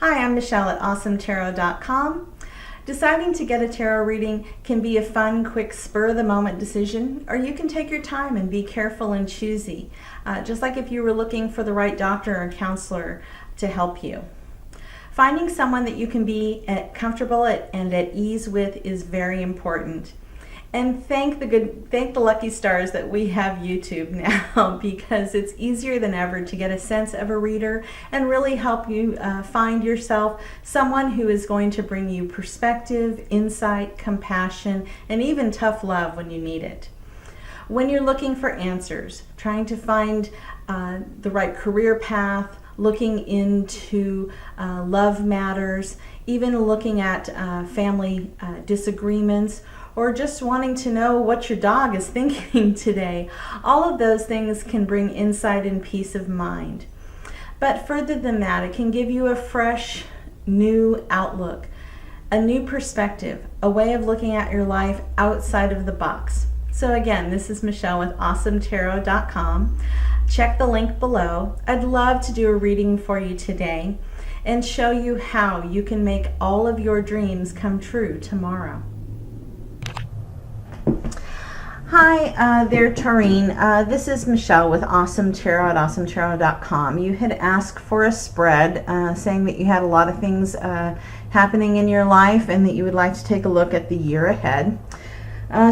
Hi, I'm Michelle at awesometarot.com. Deciding to get a tarot reading can be a fun, quick, spur-of-the-moment decision, or you can take your time and be careful and choosy, just like if you were looking for the right doctor or counselor to help you. Finding someone that you can be comfortable and at ease with is very important. And thank the lucky stars that we have YouTube now, because it's easier than ever to get a sense of a reader and really help you find yourself someone who is going to bring you perspective, insight, compassion, and even tough love when you need it. When you're looking for answers, trying to find the right career path, looking into love matters, even looking at family disagreements, or just wanting to know what your dog is thinking today. All of those things can bring insight and peace of mind. But further than that, it can give you a fresh, new outlook, a new perspective, a way of looking at your life outside of the box. So again, this is Michelle with awesometarot.com. Check the link below. I'd love to do a reading for you today and show you how you can make all of your dreams come true tomorrow. Hi there, Taureen. This is Michelle with Awesome Tarot at awesometarot.com. You had asked for a spread saying that you had a lot of things happening in your life and that you would like to take a look at the year ahead.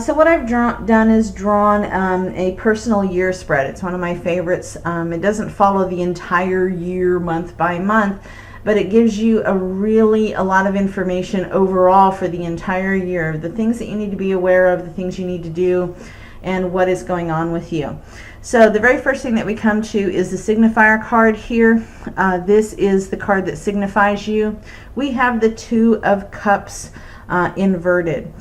So what I've done is drawn a personal year spread. It's one of my favorites. It doesn't follow the entire year month by month, but it gives you a lot of information overall for the entire year, the things that you need to be aware of, the things you need to do, and what is going on with you. So the very first thing that we come to is the signifier card here. This is the card that signifies you. We have the Two of Cups inverted.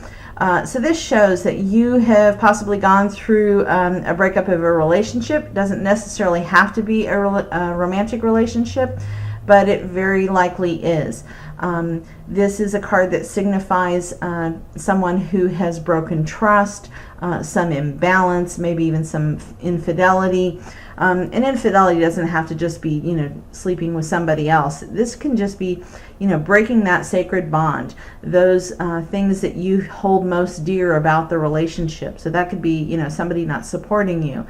So this shows that you have possibly gone through a breakup of a relationship. It doesn't necessarily have to be a romantic relationship, but it very likely is. This is a card that signifies someone who has broken trust, some imbalance, maybe even some infidelity. And infidelity doesn't have to just be, sleeping with somebody else. This can just be, breaking that sacred bond, those things that you hold most dear about the relationship. So that could be, somebody not supporting you,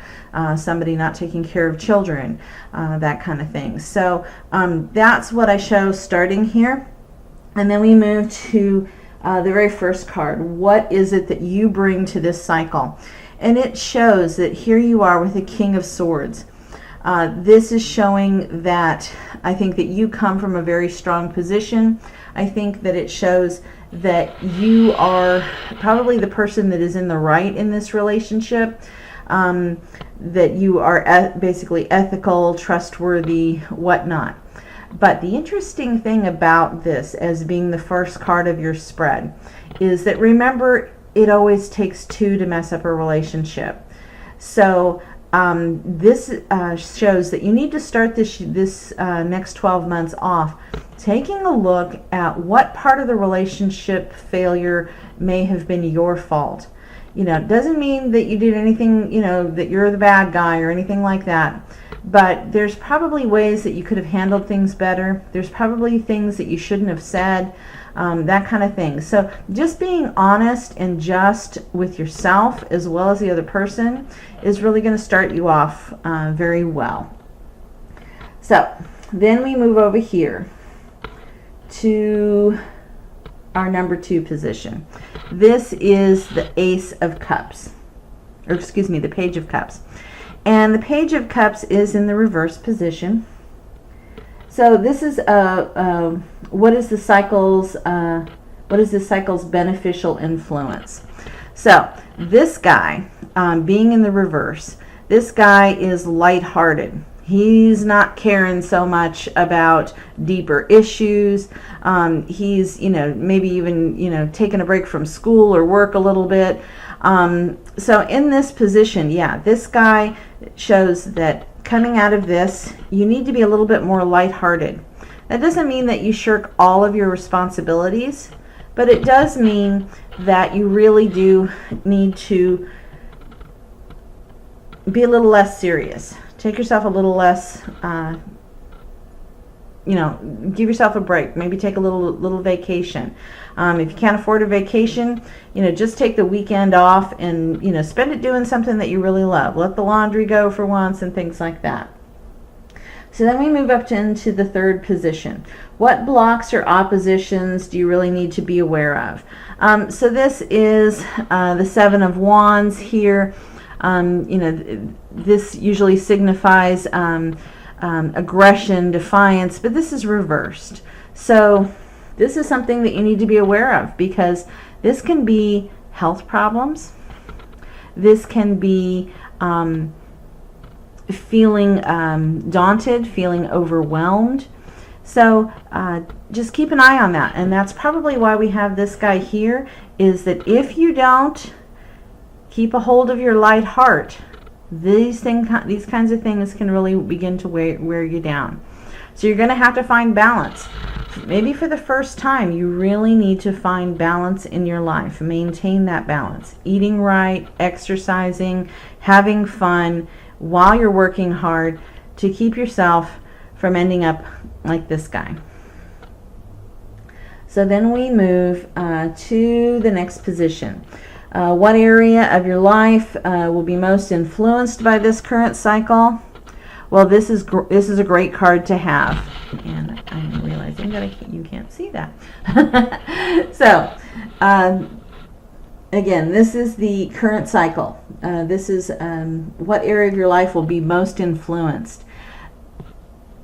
somebody not taking care of children, that kind of thing. So that's what I show starting here. And then we move to the very first card. What is it that you bring to this cycle? And it shows that here you are with the King of Swords. This is showing that I think that you come from a very strong position. I think that it shows that you are probably the person that is in the right in this relationship, that you are basically ethical, trustworthy, whatnot. But the interesting thing about this as being the first card of your spread is that, remember, it always takes two to mess up a relationship. So this shows that you need to start this next 12 months off taking a look at what part of the relationship failure may have been your fault. It doesn't mean that you did anything, that you're the bad guy or anything like that. But there's probably ways that you could have handled things better. There's probably things that you shouldn't have said, that kind of thing. So just being honest and just with yourself as well as the other person is really going to start you off very well. So then we move over here to our number 2 position. This is the Ace of Cups, or excuse me, the Page of Cups. And the Page of Cups is in the reverse position. So this is what is the cycle's beneficial influence? So this guy, being in the reverse, this guy is lighthearted. He's not caring so much about deeper issues. He's, maybe even, taking a break from school or work a little bit. So in this position, this guy shows that coming out of this, you need to be a little bit more lighthearted. That doesn't mean that you shirk all of your responsibilities, but it does mean that you really do need to be a little less serious. Take yourself a little less give yourself a break. Maybe take a little vacation. If you can't afford a vacation, just take the weekend off and, spend it doing something that you really love. Let the laundry go for once and things like that. So then we move up into the third position. What blocks or oppositions do you really need to be aware of? So this is the Seven of Wands here. This usually signifies aggression, defiance, but this is reversed. So this is something that you need to be aware of, because this can be health problems. This can be feeling daunted, feeling overwhelmed. So just keep an eye on that. And that's probably why we have this guy here, is that if you don't keep a hold of your light heart, these kinds of things can really begin to wear you down. So you're going to have to find balance. Maybe for the first time, you really need to find balance in your life. Maintain that balance. Eating right, exercising, having fun while you're working hard to keep yourself from ending up like this guy. So then we move to the next position. What area of your life will be most influenced by this current cycle? Well, this is a great card to have, and I'm realizing that you can't see that. So, again, this is the current cycle. This is what area of your life will be most influenced.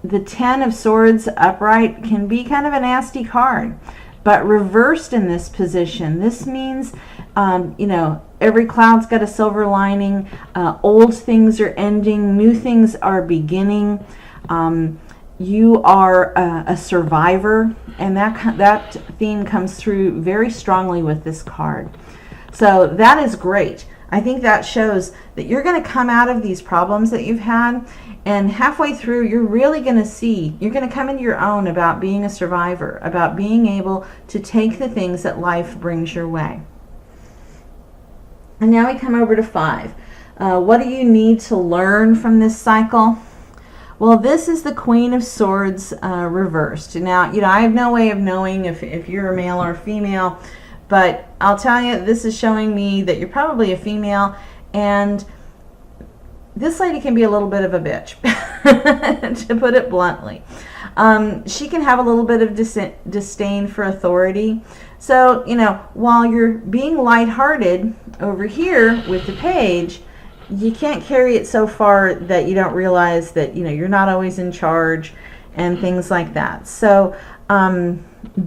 The Ten of Swords upright can be kind of a nasty card, but reversed in this position, this means, every cloud's got a silver lining. Old things are ending. New things are beginning. You are a survivor, and that theme comes through very strongly with this card. So that is great. I think that shows that you're going to come out of these problems that you've had, and halfway through, you're really going to come into your own about being a survivor, about being able to take the things that life brings your way. And now we come over to 5. What do you need to learn from this cycle? Well, this is the Queen of Swords reversed. Now, I have no way of knowing if you're a male or a female, but I'll tell you, this is showing me that you're probably a female, and this lady can be a little bit of a bitch, to put it bluntly. She can have a little bit of disdain for authority. So, while you're being lighthearted over here with the page, you can't carry it so far that you don't realize that, you're not always in charge and things like that. So,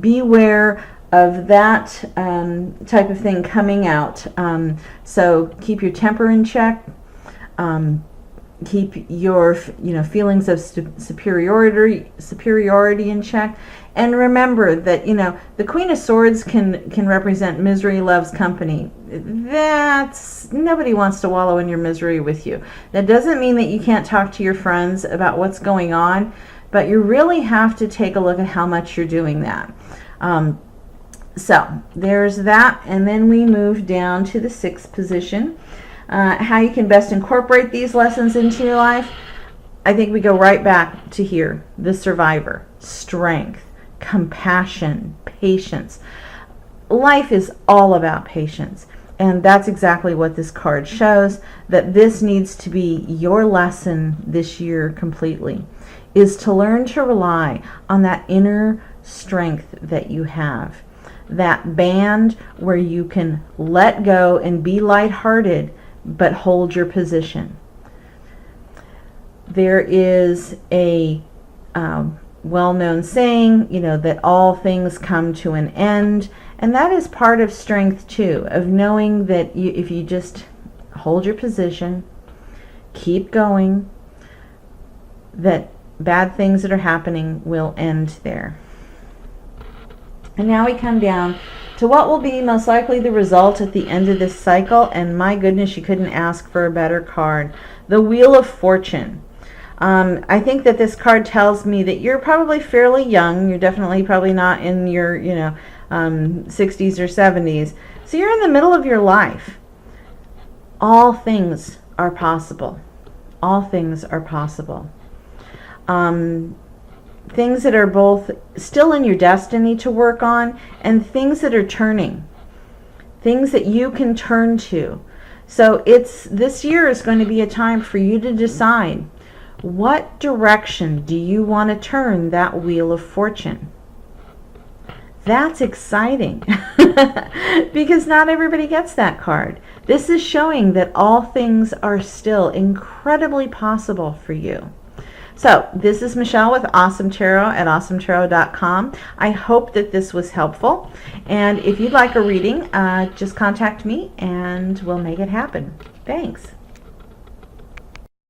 beware of that type of thing coming out. So keep your temper in check. Keep your feelings of superiority in check, and remember that the Queen of Swords can represent misery loves company. Nobody wants to wallow in your misery with you. That doesn't mean that you can't talk to your friends about what's going on, but you really have to take a look at how much you're doing that. So there's that, and then we move down to the 6th position. How you can best incorporate these lessons into your life. I think we go right back to here. The survivor. Strength, compassion, patience. Life is all about patience. And that's exactly what this card shows, that this needs to be your lesson this year completely, is to learn to rely on that inner strength that you have. That band where you can let go and be lighthearted, but hold your position. There is a well-known saying, that all things come to an end, and that is part of strength too, of knowing that if you just hold your position, keep going, that bad things that are happening will end there. And now we come down to what will be most likely the result at the end of this cycle, and my goodness, you couldn't ask for a better card. The Wheel of Fortune. I think that this card tells me that you're probably fairly young. You're definitely probably not in your 60s or 70s. So you're in the middle of your life. All things are possible. All things are possible. things that are both still in your destiny to work on, and things that are turning, things that you can turn to. So this year is going to be a time for you to decide, what direction do you want to turn that wheel of fortune? That's exciting because not everybody gets that card. This is showing that all things are still incredibly possible for you. So this is Michelle with Awesome Tarot at awesometarot.com. I hope that this was helpful. And if you'd like a reading, just contact me and we'll make it happen. Thanks.